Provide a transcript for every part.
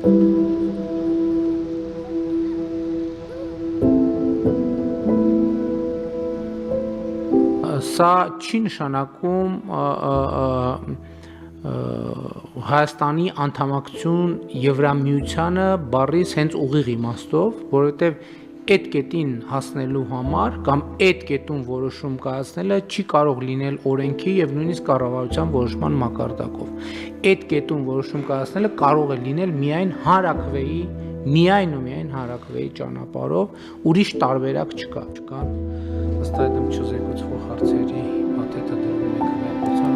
Սա չի նշանակում Հայաստանի անդամակցություն Եվրամիությանը բառից հենց ուղիղ իմաստով, որովհետև այդ կետին հասնելու համար կամ այդ կետում որոշում կայացնելը չի կարող լինել օրենքի եւ նույնիսկ կառավարության որոշման մակարդակով։ Այդ կետում որոշում կայացնելը կարող է լինել միայն հանրաքվեի, միայն ու միայն հանրաքվեի ճանապարհով, ուրիշ տարբերակ չկա։ Ըստ այդմ չզեկուցվող հարցերի փաթեթը դրվում է քվեարկության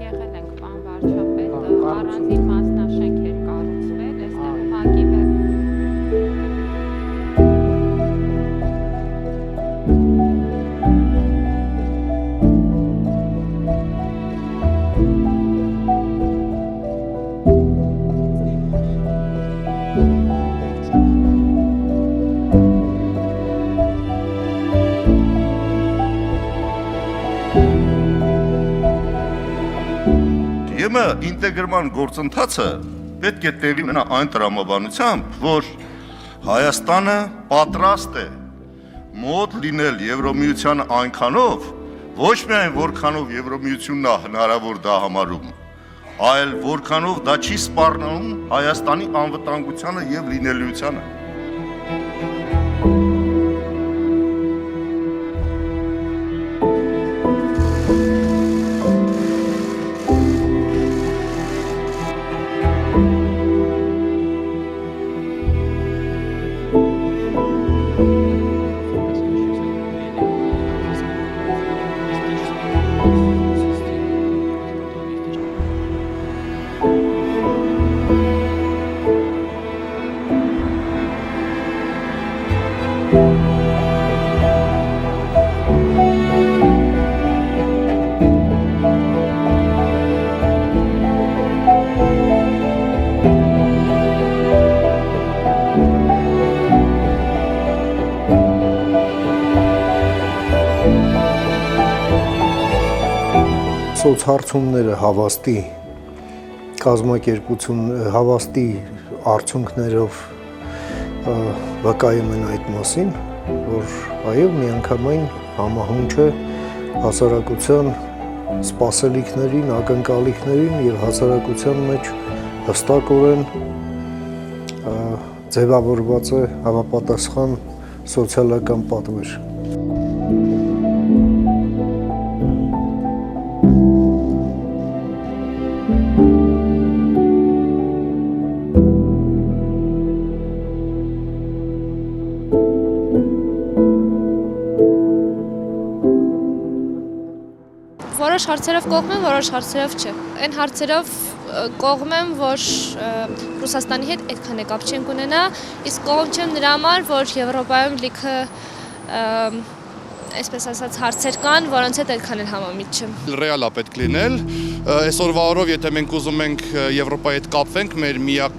եղել ենք պարոն վարչապետ, առանձին մասնաշենքեր կառուցվել, այստեղ ուղղակի ԵՄ ինտեգրման գործընթացը պետք է տեղի ունենա այն տրամաբանությամբ, որ Հայաստանը պատրաստ է մոտ լինել Եվրոմիությանը այնքանով, ոչ միայն որքանով Եվրոմիությունն է հնարավոր դա համարում, այլ որքանով դա չի սպառնում Հայաստանի անվտանգությանը եւ լինելիությանը։ Սոցհարցումները հավաստի կազմակերպություն, հավաստի արդյունքներով վկայում են այդ մասին, որ այո, միանգամայն համահունչ է հասարակության սպասելիքներին, ակնկալիքներին եւ հասարակության մեջ հստակորեն ձևավորված է համապատասխան սոցիալական պատվեր։ Որոշ հարցերով կողմ եմ, որոշ հարցերով չէ։ Այն հարցերով կողմ եմ, որ Ռուսաստանի հետ այդքան է կապ չենք ունենա, իսկ կողմ չեմ նրա համար, որ Եվրոպայում լիքը այսպես ասած հարցեր կան, որոնց հետ այդքան էլ համամիտ չեմ։ Ռեալ է պետք լինել, այսօրվա օրով, եթե մենք ուզում ենք Եվրոպայի հետ կապվենք, մեր միակ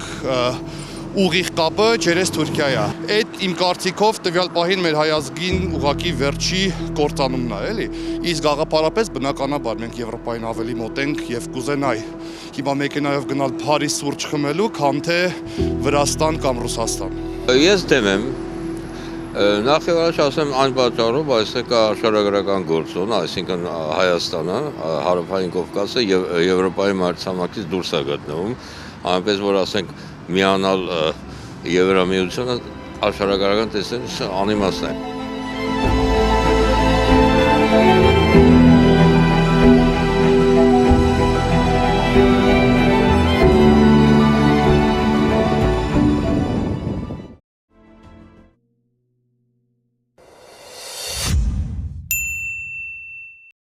ուղիղ կապը ջերես Թուրքիա է։ Այդ իմ կարծիքով տվյալ պահին մեր հայազգին ուղղակի վերջի կործանումն է, էլի։ Իսկ գաղափարապես բնականաբար մենք Եվրոպային ավելի մոտ ենք եւ կուզենայի հիմա մեքենայով գնալ Փարիզ սուրճ խմելու, քան թե Վրաստան կամ Ռուսաստան։ Ես դեմ եմ։ Նախ եւ առաջ ասեմ այն պատճառով, այստեղ կա աշխարհագրական գործոն, այսինքն Հայաստանը, Հարավային Կովկասը եւ Եվրոպայի մարտհամակից դուրս է գտնվում, այնպես որ ասենք միանալ Եվրամիությունը աշխարհագրական տեսանկյունից անիմաստ է։